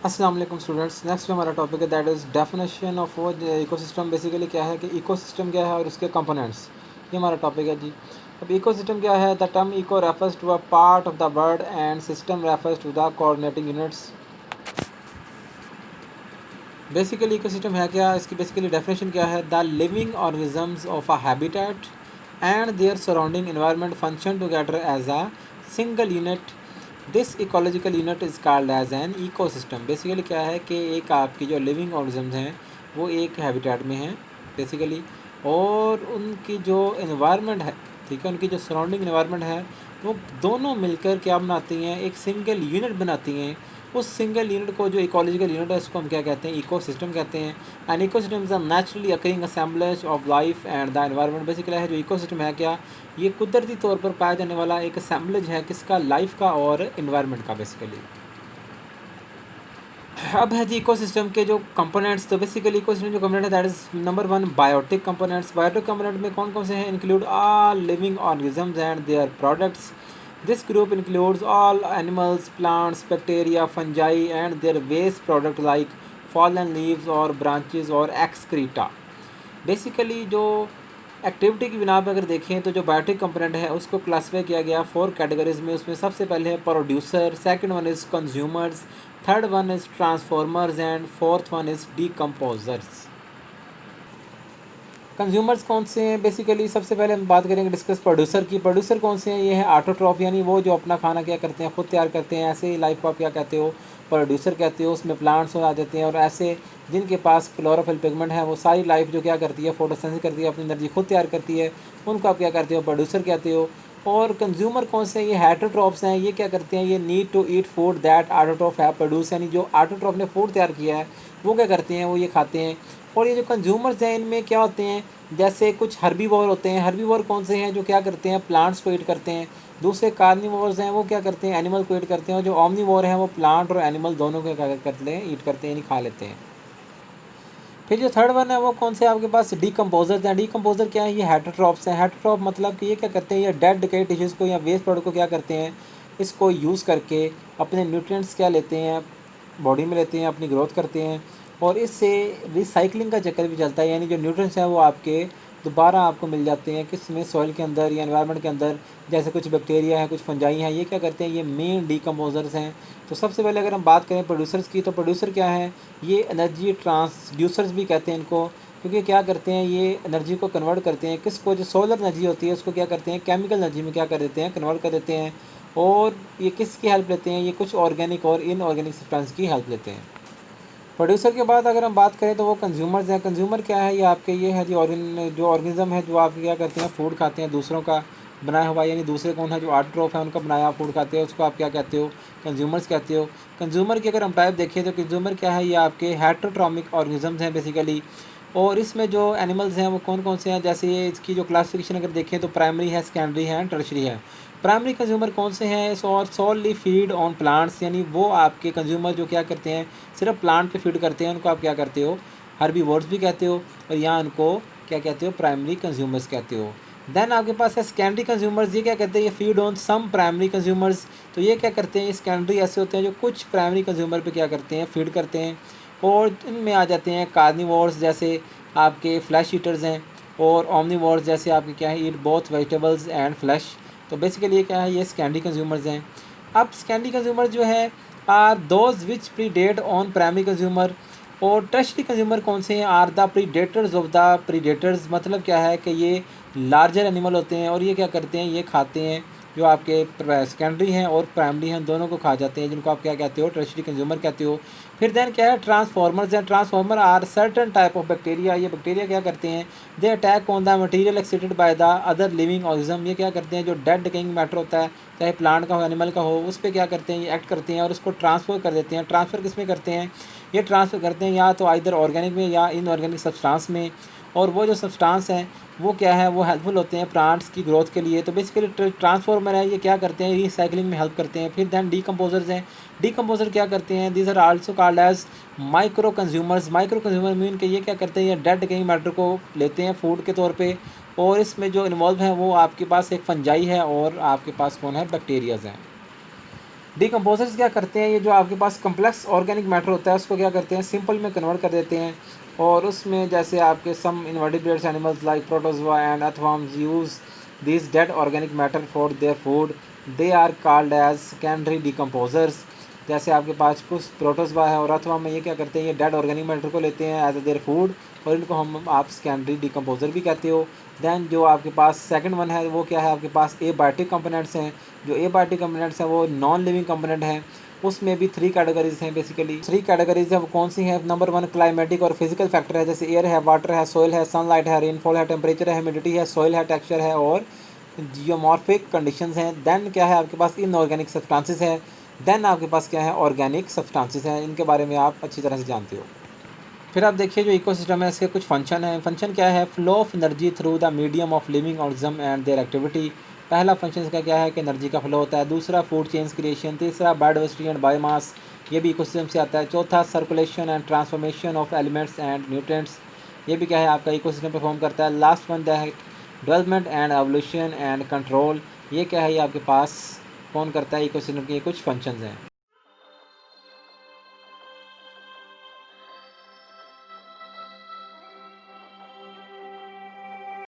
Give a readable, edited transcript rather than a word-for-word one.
अस्सलाम वालेकुम students. Next हमारा टॉपिक है दैट इज़ डेफिनेशन ऑफ वो इकोसिस्टम। बेसिकली क्या है कि इकोसिस्टम क्या है और उसके कंपोनेंट्स, ये हमारा टॉपिक है जी। अब इकोसिस्टम क्या है? The term eco refers to a part of the world and system refers to the coordinating units. Basically ecosystem है क्या? इसकी बेसिकली डेफिनेशन क्या है? The living organisms of a habitat and their surrounding environment function together as a single unit. This ecological unit is called as an ecosystem. Basically क्या है कि एक आपकी जो लिविंग ऑर्गेनिजम्स हैं वो एक हैबिटेट में हैं बेसिकली, और उनकी जो एनवायरनमेंट है, ठीक है, उनकी जो सराउंडिंग एनवायरनमेंट है वो दोनों मिलकर क्या बनाती हैं? एक सिंगल यूनिट बनाती हैं। उस सिंगल यूनिट को, जो इकोलॉजिकल यूनिट है, उसको हम क्या कहते हैं? इकोसिस्टम कहते हैं। And ecosystem is a naturally occurring assemblage of life and the environment. Basically है जो इकोसिस्टम है क्या? ये कुदरती तौर पर पाया जाने वाला एक असेंबलेज है, किसका? लाइफ का और इन्वायरमेंट का बेसिकली। अब है जी इकोसिस्टम के जो कंपोनेंट्स। तो बेसिकली इकोसिस्टम जो कंपोनेंट है that is number one biotic components. Biotic component में कौन कौन से हैं? Include all living organisms and their products. This group includes all animals, plants, bacteria, fungi and their waste product like fallen leaves और branches और excreta. Basically जो activity की बिना पर अगर देखें तो जो बायोटिक कंपोनेंट है उसको क्लासीफाई किया गया 4 कैटेगरीज में। उसमें सबसे पहले है producer, second one is consumers, third one is transformers and fourth one is decomposers. Consumers कौन से हैं? बेसिकली सबसे पहले हम बात करेंगे डिस्कस प्रोड्यूसर की। प्रोड्यूसर कौन से हैं? ये है ऑटोट्रॉफ, यानी वो जो अपना खाना क्या करते हैं? खुद तैयार करते हैं। ऐसे ही लाइफ को आप क्या कहते हो? प्रोड्यूसर कहते हो। उसमें प्लांट्स आ जाते हैं, और ऐसे जिनके पास क्लोरोफिल पिगमेंट है वो सारी लाइफ जो क्या करती है? फोटोसिंथेसिस करती है, अपनी एनर्जी खुद तैयार करती है, उनको आप क्या करते हो? प्रोड्यूसर कहते हो। और कंज्यूमर कौन से हैं? ये हेटरोट्रॉफ्स हैं। ये क्या करते हैं? ये need to eat food that autotroph है प्रोड्यूस, यानी जो ऑटोट्रॉफ ने फूड तैयार किया है वो क्या करते हैं? वो ये खाते हैं। और ये जो कंज्यूमर्स हैं इनमें क्या होते हैं? जैसे कुछ हर्बीवोर होते हैं। हर्बीवोर कौन से हैं? जो क्या करते हैं? प्लांट्स को ईट करते हैं। दूसरे कार्निवोर्स हैं, वो क्या करते हैं? एनिमल को ईट करते हैं। और जो ओमनीवोर हैं वो प्लांट और एनिमल दोनों को क्या करते हैं? ईट करते हैं, यानी खा लेते हैं। फिर जो थर्ड वन है वो कौन से आपके पास? डीकम्पोजर्स हैं। डीकम्पोजर क्या है? ये हेटरोट्रॉफ्स हैं। हेटरोट्रॉफ मतलब कि ये क्या करते हैं? ये डेड डिकेड टिश्यूज़ को या वेस्ट प्रोडक्ट को क्या करते हैं? इसको यूज़ करके अपने न्यूट्रिएंट्स क्या लेते हैं? बॉडी में लेते हैं, अपनी ग्रोथ करते हैं, और इससे रिसाइकलिंग का चक्कर भी चलता है, यानी जो न्यूट्रिएंट्स हैं वो आपके दोबारा आपको मिल जाते हैं किस में? सॉइल के अंदर या एनवायरनमेंट के अंदर। जैसे कुछ बैक्टीरिया है, कुछ फंजाई हैं, ये क्या करते हैं? ये मेन डीकम्पोजर्स हैं। तो सबसे पहले अगर हम बात करें प्रोड्यूसर्स की, तो प्रोड्यूसर क्या है? ये एनर्जी ट्रांसड्यूसर्स भी कहते हैं इनको, क्योंकि क्या करते हैं? ये एनर्जी को कन्वर्ट करते हैं। किसको? जो सोलर एनर्जी होती है उसको क्या करते हैं? केमिकल एनर्जी में क्या कर देते हैं? कन्वर्ट कर देते हैं। और ये किसकी हेल्प लेते हैं? ये कुछ ऑर्गेनिक और इनऑर्गेनिक सब्सटेंस की हेल्प लेते हैं। प्रोड्यूसर के बाद अगर हम बात करें तो वो कंज्यूमर्स हैं। कंज्यूमर क्या है? ये आपके ये है जो ऑर्गेनिज्म है जो आपके क्या करते हैं? फूड खाते हैं दूसरों का बनाया हुआ, यानी दूसरे कौन है? जो ऑटोट्रॉफ है उनका बनाया हुआ फूड खाते हैं, उसको आप क्या कहते हो? कंज्यूमर्स कहते हो। कंज्यूमर की अगर हम टाइप देखें तो कंज्यूमर क्या है? ये आपके हेटरोट्रॉमिक ऑर्गेनिजम्स हैं बेसिकली। और इसमें जो एनिमल्स हैं वो कौन कौन से हैं? जैसे ये इसकी जो क्लासिफिकेशन अगर देखें तो प्राइमरी है, सेकेंडरी है, टर्शरी है। प्राइमरी कंज्यूमर कौन से हैं? और सॉलली फीड ऑन प्लांट्स, यानी वो आपके कंज्यूमर जो क्या करते हैं? सिर्फ प्लांट पे फीड करते हैं, उनको आप क्या करते हो? हर्बीवोर्स भी कहते हो। और यहाँ उनको क्या कहते हो? प्राइमरी कंज्यूमर्स कहते हो। देन आपके पास है सेकेंडरी कंज्यूमर्स। ये क्या करते हैं? ये feed on some primary consumers. तो ये क्या करते हैं? सेकेंडरी ऐसे होते हैं जो कुछ प्राइमरी कंज्यूमर पे क्या करते हैं? फीड करते हैं। और इनमें आ जाते हैं कार्निवोर्स, जैसे आपके फ्लैश ईटर्स हैं, और ओमनीवोर्स जैसे आपके क्या है? Eat both vegetables and flash. तो बेसिकली ये क्या है? ये सेकेंडरी कंज्यूमर्स हैं। अब सेकेंडरी कंज्यूमर जो है are those which predate on primary consumer. और टर्शरी कंज्यूमर कौन से हैं? Are the predators of the predators. मतलब क्या है कि ये लार्जर एनिमल होते हैं, और ये क्या करते हैं? ये खाते हैं जो आपके सेकेंडरी हैं और प्राइमरी हैं, दोनों को खा जाते हैं, जिनको आप क्या कहते हो? टर्शरी कंज्यूमर कहते हो। फिर देन क्या है? ट्रांसफॉर्मर्स हैं। Transformer are certain type of bacteria. ये बैक्टीरिया क्या करते हैं? They attack on the material excreted by the other living organism. ये क्या करते हैं? जो डेड डिकेइंग मैटर होता है, चाहे प्लांट का हो, एनिमल का हो, उस पर क्या करते हैं? ये एक्ट करते हैं और उसको ट्रांसफ़र कर देते हैं। ट्रांसफ़र किस में करते हैं? ये ट्रांसफ़र करते हैं या तो आइदर ऑर्गेनिक में या इनऑर्गेनिक सब्सटेंस में। और वो जो सब्सटेंस हैं वो क्या है? वो हेल्पफुल होते हैं प्लांट्स की ग्रोथ के लिए। तो बेसिकली ट्रांसफॉर्मर है, ये क्या करते हैं? रिसाइकलिंग में हेल्प करते हैं। फिर दैन डीकम्पोजर्स हैं। डीकम्पोजर क्या करते हैं? These are also called as micro consumers. Micro consumer mean के ये क्या करते हैं? ये डेड डिकेइंग मैटर को लेते हैं फूड के तौर पे, और इसमें जो इन्वॉल्व हैं वो आपके पास एक फंजाई है और आपके पास कौन है? बैक्टीरियाज हैं। डिकम्पोजर्स क्या करते हैं, ये जो आपके पास कम्प्लेक्स ऑर्गेनिक मैटर होता है उसको क्या करते हैं, सिंपल में कन्वर्ट कर देते हैं। और उसमें जैसे आपके some invertebrates animals like protozoa and earthworms use this dead organic matter for their food, they are called as secondary decomposers. जैसे आपके पास कुछ प्रोटोजोआ है और अर्थवर्म में ये क्या करते हैं, ये डेड ऑर्गेनिक मैटर को लेते हैं एज देयर फूड, और इनको हम आप सेकेंडरी डिकम्पोजर भी कहते हो। दैन जो आपके पास सेकंड वन है वो क्या है, आपके पास एबायोटिक कंपोनेंट्स हैं। जो एबायोटिक कंपोनेंट्स हैं वो नॉन लिविंग कंपोनेंट हैं। उसमें भी 3 कैटेगरीज हैं, बेसिकली 3 कैटेगरीज है। वो कौन सी हैं? नंबर 1 क्लाइमेटिक और फिजिकल फैक्टर है, जैसे एयर है, वाटर है, सॉइल है, सनलाइट है, रेनफॉल है, टेम्परेचर है, ह्यूमिडिटी है, सॉइल है, टेक्सचर है और जियोमॉर्फिक कंडीशंस हैं। देन क्या है आपके पास, इनऑर्गेनिक सब्सटेंसेस है। देन आपके पास क्या है, ऑर्गेनिक सब्सटेंसेस हैं। इनके बारे में आप अच्छी तरह से जानते हो। फिर आप देखिए जो इकोसिस्टम है इसके कुछ फंक्शन है। फंक्शन क्या है? Flow of energy through the medium of living organism and there activity. पहला फंक्शन इसका क्या है कि एनर्जी का फ्लो होता है। दूसरा फूड चेन्स क्रिएशन। तीसरा बायोडाइवर्सिटी एंड बायोमास, ये भी इकोसिस्टम से आता है। चौथा circulation and transformation of elements and nutrients, ये भी क्या है आपका इकोसिस्टम परफॉर्म करता है। Last one that development and evolution and control, ये क्या है, ये आपके पास कौन करता है, इकोसिस्टम के कुछ फंक्शंस हैं।